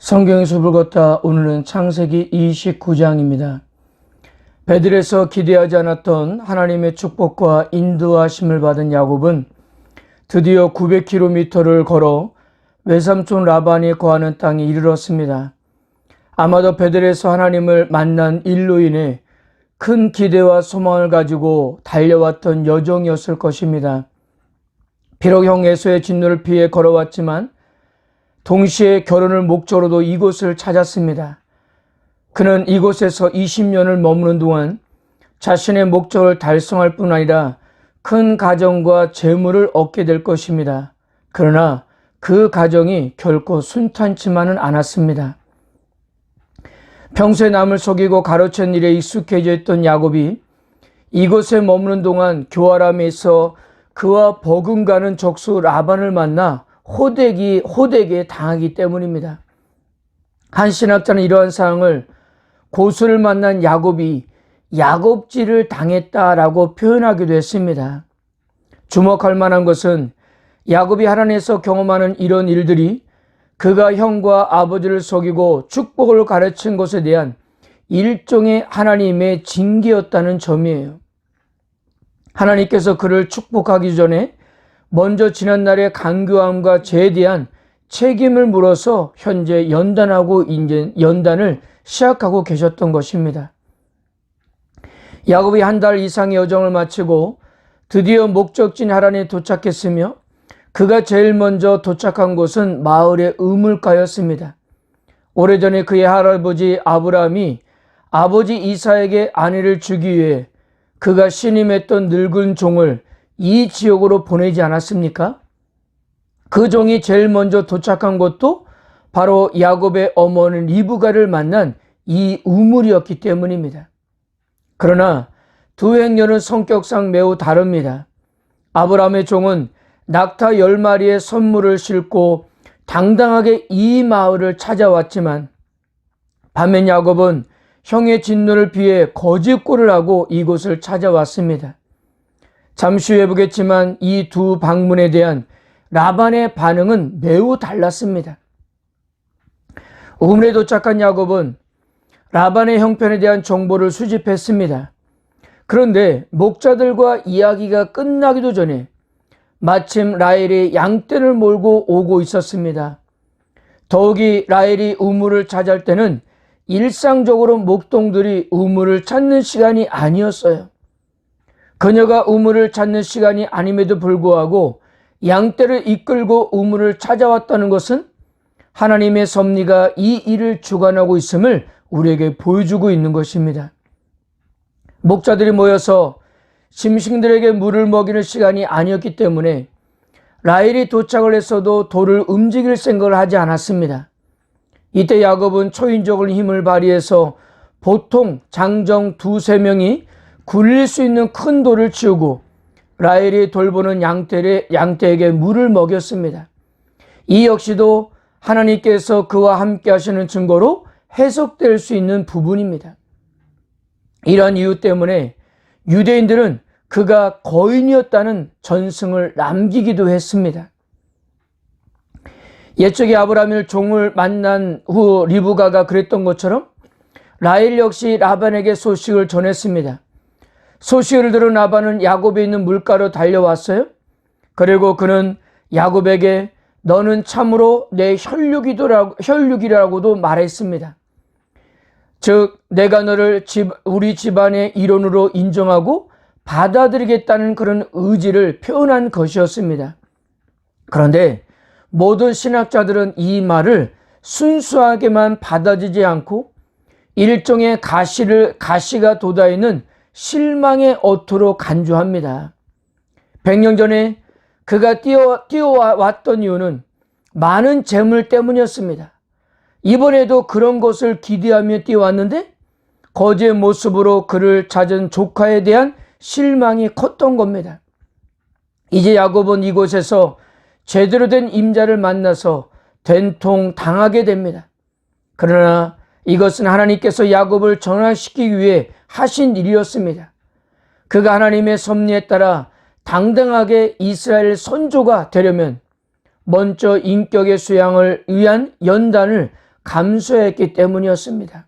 성경의 숲을 걷다. 오늘은 창세기 29장입니다. 베들에서 기대하지 않았던 하나님의 축복과 인도하심을 받은 야곱은 드디어 900km를 걸어 외삼촌 라반이 거하는 땅에 이르렀습니다. 아마도 베들에서 하나님을 만난 일로 인해 큰 기대와 소망을 가지고 달려왔던 여정이었을 것입니다. 비록 형 에서의 진노를 피해 걸어왔지만 동시에 결혼을 목적으로도 이곳을 찾았습니다. 그는 이곳에서 20년을 머무는 동안 자신의 목적을 달성할 뿐 아니라 큰 가정과 재물을 얻게 될 것입니다. 그러나 그 가정이 결코 순탄치만은 않았습니다. 평소에 남을 속이고 가로챈 일에 익숙해져 있던 야곱이 이곳에 머무는 동안 교활함에서 그와 버금가는 적수 라반을 만나 호되게 당하기 때문입니다. 한 신학자는 이러한 상황을 고수를 만난 야곱이 야곱질을 당했다라고 표현하기도 했습니다. 주목할 만한 것은 야곱이 하나님에서 경험하는 이런 일들이 그가 형과 아버지를 속이고 축복을 가르친 것에 대한 일종의 하나님의 징계였다는 점이에요. 하나님께서 그를 축복하기 전에 먼저 지난날의 간교함과 죄에 대한 책임을 물어서 현재 연단을 시작하고 계셨던 것입니다. 야곱이 한 달 이상의 여정을 마치고 드디어 목적지인 하란에 도착했으며 그가 제일 먼저 도착한 곳은 마을의 우물가였습니다. 오래전에 그의 할아버지 아브라함이 아버지 이삭에게 아내를 주기 위해 그가 신임했던 늙은 종을 이 지역으로 보내지 않았습니까? 그 종이 제일 먼저 도착한 곳도 바로 야곱의 어머니 리브가를 만난 이 우물이었기 때문입니다. 그러나 두 행렬은 성격상 매우 다릅니다. 아브라함의 종은 낙타 10마리의 선물을 싣고 당당하게 이 마을을 찾아왔지만 반면 야곱은 형의 진노를 피해 거짓골을 하고 이곳을 찾아왔습니다. 잠시 후에 보겠지만 이 두 방문에 대한 라반의 반응은 매우 달랐습니다. 우물에 도착한 야곱은 라반의 형편에 대한 정보를 수집했습니다. 그런데 목자들과 이야기가 끝나기도 전에 마침 라헬이 양떼를 몰고 오고 있었습니다. 더욱이 라헬이 우물을 찾을 때는 일상적으로 목동들이 우물을 찾는 시간이 아니었어요. 그녀가 우물을 찾는 시간이 아님에도 불구하고 양떼를 이끌고 우물을 찾아왔다는 것은 하나님의 섭리가 이 일을 주관하고 있음을 우리에게 보여주고 있는 것입니다. 목자들이 모여서 짐승들에게 물을 먹이는 시간이 아니었기 때문에 라헬이 도착을 했어도 돌을 움직일 생각을 하지 않았습니다. 이때 야곱은 초인적인 힘을 발휘해서 보통 장정 2-3명이 굴릴 수 있는 큰 돌을 치우고 라헬이 돌보는 양떼에게 물을 먹였습니다. 이 역시도 하나님께서 그와 함께 하시는 증거로 해석될 수 있는 부분입니다. 이러한 이유 때문에 유대인들은 그가 거인이었다는 전승을 남기기도 했습니다. 옛적에 아브라함의 종을 만난 후 리브가가 그랬던 것처럼 라헬 역시 라반에게 소식을 전했습니다. 소식을 들은 라반은 야곱에 있는 물가로 달려왔어요. 그리고 그는 야곱에게 너는 참으로 내 혈육이라고도 말했습니다. 즉 내가 너를 우리 집안의 일원으로 인정하고 받아들이겠다는 그런 의지를 표현한 것이었습니다. 그런데 모든 신학자들은 이 말을 순수하게만 받아들이지 않고 일종의 가시가 돋아있는 실망의 어투로 간주합니다. 100년 전에 그가 뛰어왔던 이유는 많은 재물 때문이었습니다. 이번에도 그런 것을 기대하며 뛰어왔는데 거지의 모습으로 그를 찾은 조카에 대한 실망이 컸던 겁니다. 이제 야곱은 이곳에서 제대로 된 임자를 만나서 된통 당하게 됩니다. 그러나 이것은 하나님께서 야곱을 전환시키기 위해 하신 일이었습니다. 그가 하나님의 섭리에 따라 당당하게 이스라엘 선조가 되려면 먼저 인격의 수양을 위한 연단을 감수했기 때문이었습니다.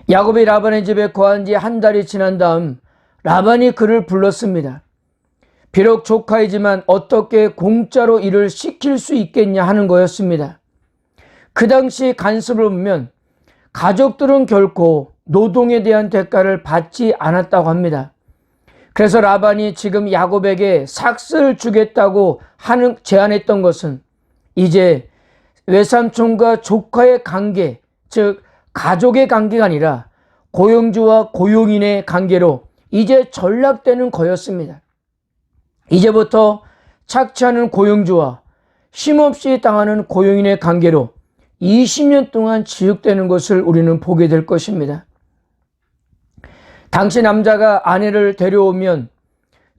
야곱이 라반의 집에 거한 지 한 달이 지난 다음 라반이 그를 불렀습니다. 비록 조카이지만 어떻게 공짜로 일을 시킬 수 있겠냐 하는 거였습니다. 그 당시 관습을 보면 가족들은 결코 노동에 대한 대가를 받지 않았다고 합니다. 그래서 라반이 지금 야곱에게 삭스를 주겠다고 제안했던 것은 이제 외삼촌과 조카의 관계, 즉 가족의 관계가 아니라 고용주와 고용인의 관계로 이제 전락되는 거였습니다. 이제부터 착취하는 고용주와 쉼없이 당하는 고용인의 관계로 20년 동안 지속되는 것을 우리는 보게 될 것입니다. 당시 남자가 아내를 데려오면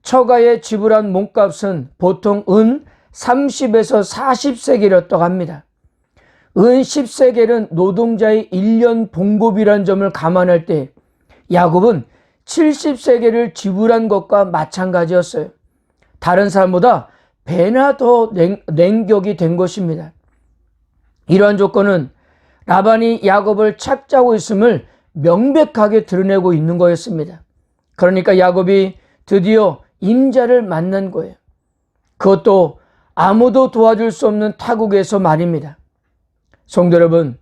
처가에 지불한 몸값은 보통 은 30에서 40세겔이었다고 합니다. 은 10세겔은 노동자의 1년 봉급이라는 점을 감안할 때 야곱은 70세겔을 지불한 것과 마찬가지였어요. 다른 사람보다 배나 더 냉격이 된 것입니다. 이러한 조건은 라반이 야곱을 착취하고 있음을 명백하게 드러내고 있는 거였습니다. 그러니까 야곱이 드디어 임자를 만난 거예요. 그것도 아무도 도와줄 수 없는 타국에서 말입니다. 성도 여러분,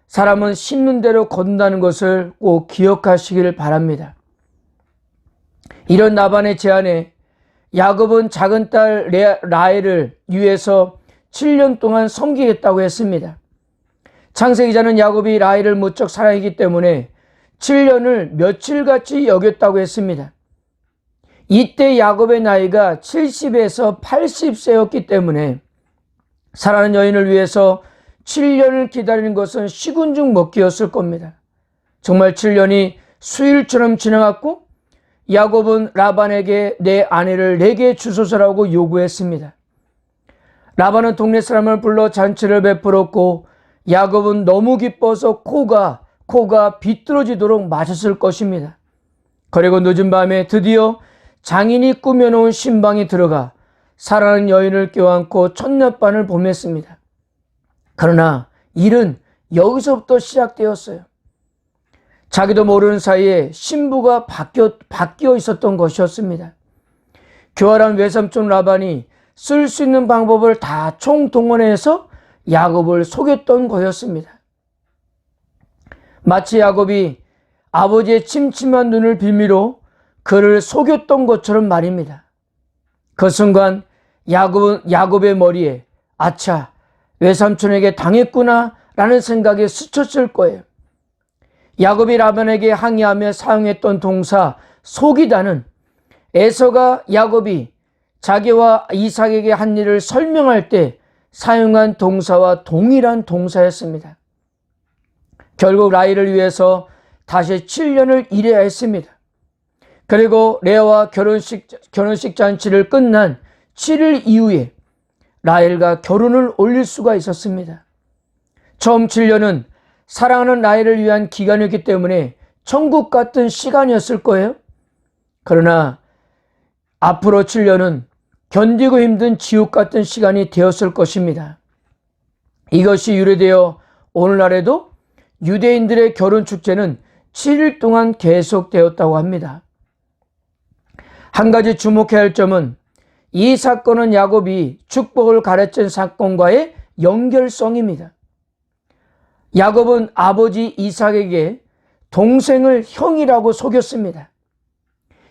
사람은 심는 대로 거둔다는 것을 꼭 기억하시기를 바랍니다. 이런 라반의 제안에 야곱은 작은 딸 라헬을 위해서 7년 동안 섬기겠다고 했습니다. 창세기자는 야곱이 라헬을 무척 사랑했기 때문에 7년을 며칠같이 여겼다고 했습니다. 이때 야곱의 나이가 70에서 80세였기 때문에 사랑하는 여인을 위해서 7년을 기다리는 것은 식은 죽 먹기였을 겁니다. 정말 7년이 수일처럼 지나갔고 야곱은 라반에게 내 아내를 내게 주소서라고 요구했습니다. 라반은 동네 사람을 불러 잔치를 베풀었고 야곱은 너무 기뻐서 코가 비뚤어지도록 마셨을 것입니다. 그리고 늦은 밤에 드디어 장인이 꾸며놓은 신방에 들어가 사랑하는 여인을 껴안고 첫날밤을 보냈습니다. 그러나 일은 여기서부터 시작되었어요. 자기도 모르는 사이에 신부가 바뀌어 있었던 것이었습니다. 교활한 외삼촌 라반이 쓸 수 있는 방법을 다 총동원해서 야곱을 속였던 거였습니다. 마치 야곱이 아버지의 침침한 눈을 빌미로 그를 속였던 것처럼 말입니다. 그 순간 야곱의 머리에 아차, 외삼촌에게 당했구나 라는 생각이 스쳤을 거예요. 야곱이 라반에게 항의하며 사용했던 동사 속이다는 에서가 야곱이 자기와 이삭에게 한 일을 설명할 때 사용한 동사와 동일한 동사였습니다. 결국 라헬을 위해서 다시 7년을 일해야 했습니다. 그리고 레아와 결혼식 잔치를 끝난 7일 이후에 라헬과 결혼을 올릴 수가 있었습니다. 처음 7년은 사랑하는 라헬을 위한 기간이었기 때문에 천국 같은 시간이었을 거예요. 그러나 앞으로 7년은 견디고 힘든 지옥 같은 시간이 되었을 것입니다. 이것이 유래되어 오늘날에도 유대인들의 결혼 축제는 7일 동안 계속되었다고 합니다. 한 가지 주목해야 할 점은 이 사건은 야곱이 축복을 가르친 사건과의 연결성입니다. 야곱은 아버지 이삭에게 동생을 형이라고 속였습니다.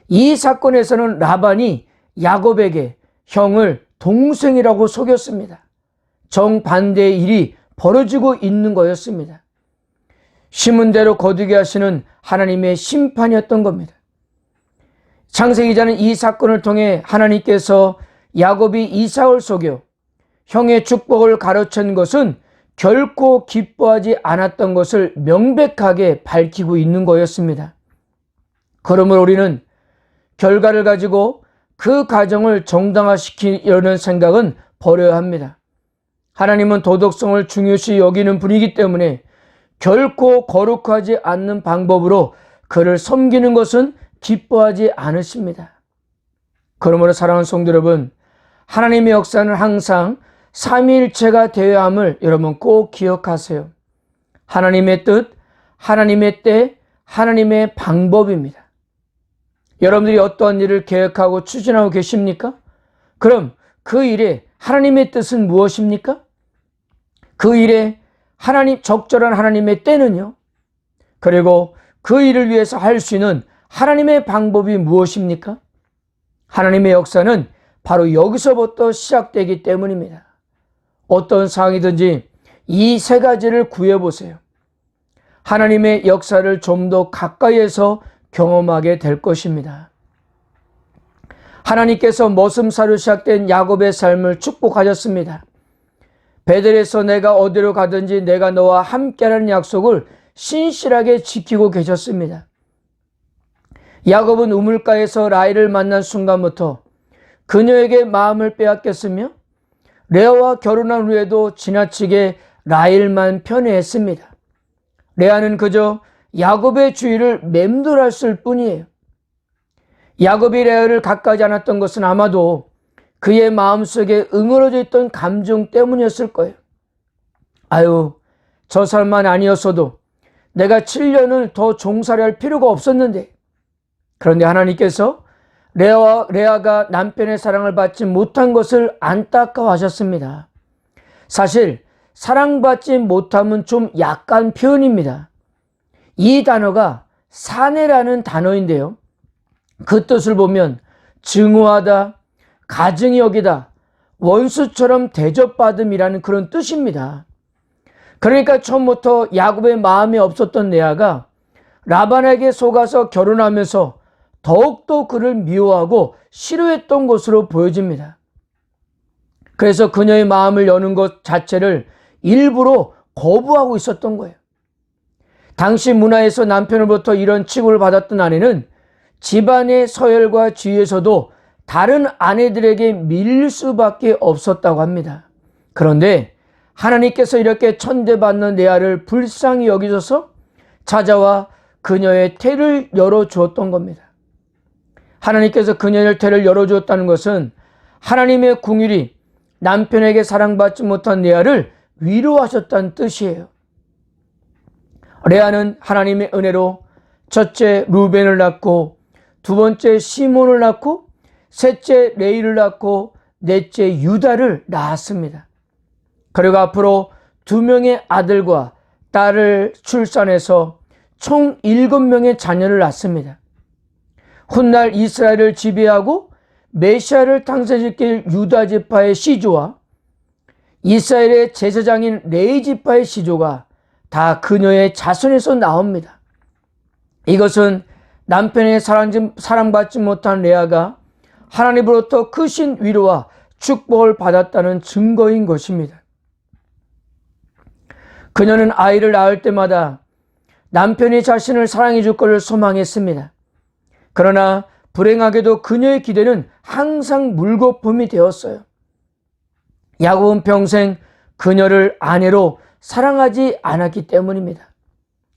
이 사건에서는 라반이 야곱에게 형을 동생이라고 속였습니다. 정반대의 일이 벌어지고 있는 거였습니다. 심은 대로 거두게 하시는 하나님의 심판이었던 겁니다. 창세기자는 이 사건을 통해 하나님께서 야곱이 이삭을 속여 형의 축복을 가로챈 것은 결코 기뻐하지 않았던 것을 명백하게 밝히고 있는 거였습니다. 그러므로 우리는 결과를 가지고 그 가정을 정당화시키려는 생각은 버려야 합니다. 하나님은 도덕성을 중요시 여기는 분이기 때문에 결코 거룩하지 않는 방법으로 그를 섬기는 것은 기뻐하지 않으십니다. 그러므로 사랑하는 성도 여러분, 하나님의 역사는 항상 삼위일체가 되어야 함을 여러분 꼭 기억하세요. 하나님의 뜻, 하나님의 때, 하나님의 방법입니다. 여러분들이 어떠한 일을 계획하고 추진하고 계십니까? 그럼 그 일에 하나님의 뜻은 무엇입니까? 그 일에 적절한 하나님의 때는요? 그리고 그 일을 위해서 할 수 있는 하나님의 방법이 무엇입니까? 하나님의 역사는 바로 여기서부터 시작되기 때문입니다. 어떤 상황이든지 이 세 가지를 구해보세요. 하나님의 역사를 좀 더 가까이에서 경험하게 될 것입니다. 하나님께서 머슴사로 시작된 야곱의 삶을 축복하셨습니다. 베델에서 내가 어디로 가든지 내가 너와 함께라는 약속을 신실하게 지키고 계셨습니다. 야곱은 우물가에서 라헬을 만난 순간부터 그녀에게 마음을 빼앗겼으며 레아와 결혼한 후에도 지나치게 라헬만 편애했습니다. 레아는 그저 야곱의 주위를 맴돌았을 뿐이에요. 야곱이 레아를 갖가지 않았던 것은 아마도 그의 마음속에 응어러져 있던 감정 때문이었을 거예요. 아유, 저 사람만 아니었어도 내가 7년을 더 종살이 할 필요가 없었는데. 그런데 하나님께서 레아가 남편의 사랑을 받지 못한 것을 안타까워하셨습니다. 사실 사랑받지 못함은 좀 약간 표현입니다. 이 단어가 사내라는 단어인데요. 그 뜻을 보면 증오하다, 가증히 여기다, 원수처럼 대접받음이라는 그런 뜻입니다. 그러니까 처음부터 야곱의 마음에 없었던 레아가 라반에게 속아서 결혼하면서 더욱더 그를 미워하고 싫어했던 것으로 보여집니다. 그래서 그녀의 마음을 여는 것 자체를 일부러 거부하고 있었던 거예요. 당시 문화에서 남편으로부터 이런 칭호를 받았던 아내는 집안의 서열과 지위에서도 다른 아내들에게 밀릴 수밖에 없었다고 합니다. 그런데 하나님께서 이렇게 천대받는 레아를 불쌍히 여기셔서 찾아와 그녀의 태를 열어주었던 겁니다. 하나님께서 그녀의 태를 열어주었다는 것은 하나님의 궁율이 남편에게 사랑받지 못한 레아를 위로하셨다는 뜻이에요. 레아는 하나님의 은혜로 첫째 루벤을 낳고 두 번째 시몬을 낳고 셋째 레이를 낳고 넷째 유다를 낳았습니다. 그리고 앞으로 2명의 아들과 딸을 출산해서 총 7명의 자녀를 낳습니다. 훗날 이스라엘을 지배하고 메시아를 탄생시킬 유다 지파의 시조와 이스라엘의 제사장인 레위 지파의 시조가 다 그녀의 자손에서 나옵니다. 이것은 남편의 사랑받지 못한 레아가 하나님으로부터 크신 위로와 축복을 받았다는 증거인 것입니다. 그녀는 아이를 낳을 때마다 남편이 자신을 사랑해 줄 것을 소망했습니다. 그러나 불행하게도 그녀의 기대는 항상 물거품이 되었어요. 야곱은 평생 그녀를 아내로 사랑하지 않았기 때문입니다.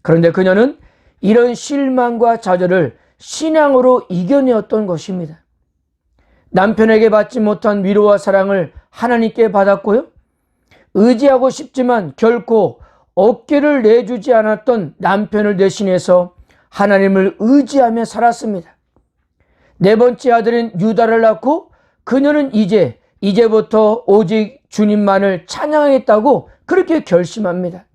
그런데 그녀는 이런 실망과 좌절을 신앙으로 이겨내었던 것입니다. 남편에게 받지 못한 위로와 사랑을 하나님께 받았고요. 의지하고 싶지만 결코 어깨를 내주지 않았던 남편을 대신해서 하나님을 의지하며 살았습니다. 네 번째 아들인 유다를 낳고 그녀는 이제부터 오직 주님만을 찬양하겠다고 그렇게 결심합니다.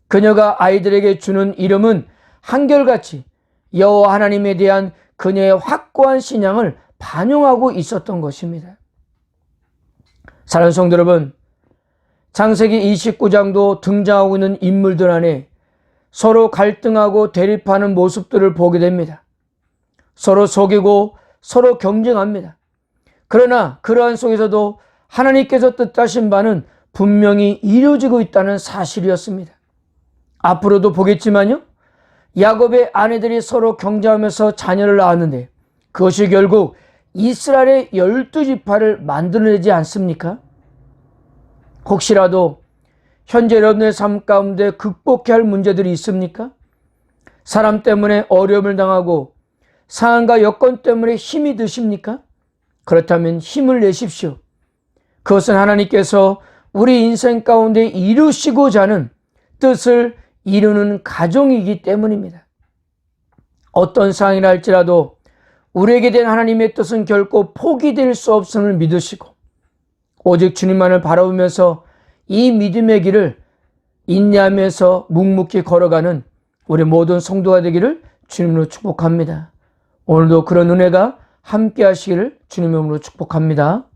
그녀가 아이들에게 주는 이름은 한결같이 여호와 하나님에 대한 그녀의 확고한 신앙을 반영하고 있었던 것입니다. 사랑하는 성도 여러분, 창세기 29장도 등장하고 있는 인물들 안에 서로 갈등하고 대립하는 모습들을 보게 됩니다. 서로 속이고 서로 경쟁합니다. 그러나 그러한 속에서도 하나님께서 뜻하신 바는 분명히 이루어지고 있다는 사실이었습니다. 앞으로도 보겠지만요, 야곱의 아내들이 서로 경쟁하면서 자녀를 낳았는데 그것이 결국 이스라엘의 12지파를 만들어내지 않습니까? 혹시라도 현재 여러분의 삶 가운데 극복해야 할 문제들이 있습니까? 사람 때문에 어려움을 당하고 상황과 여건 때문에 힘이 드십니까? 그렇다면 힘을 내십시오. 그것은 하나님께서 우리 인생 가운데 이루시고자 하는 뜻을 이루는 가정이기 때문입니다. 어떤 상황이라 할지라도 우리에게 된 하나님의 뜻은 결코 포기될 수 없음을 믿으시고 오직 주님만을 바라보면서 이 믿음의 길을 인내하면서 묵묵히 걸어가는 우리 모든 성도가 되기를 주님으로 축복합니다. 오늘도 그런 은혜가 함께 하시기를 주님의 이름으로 축복합니다.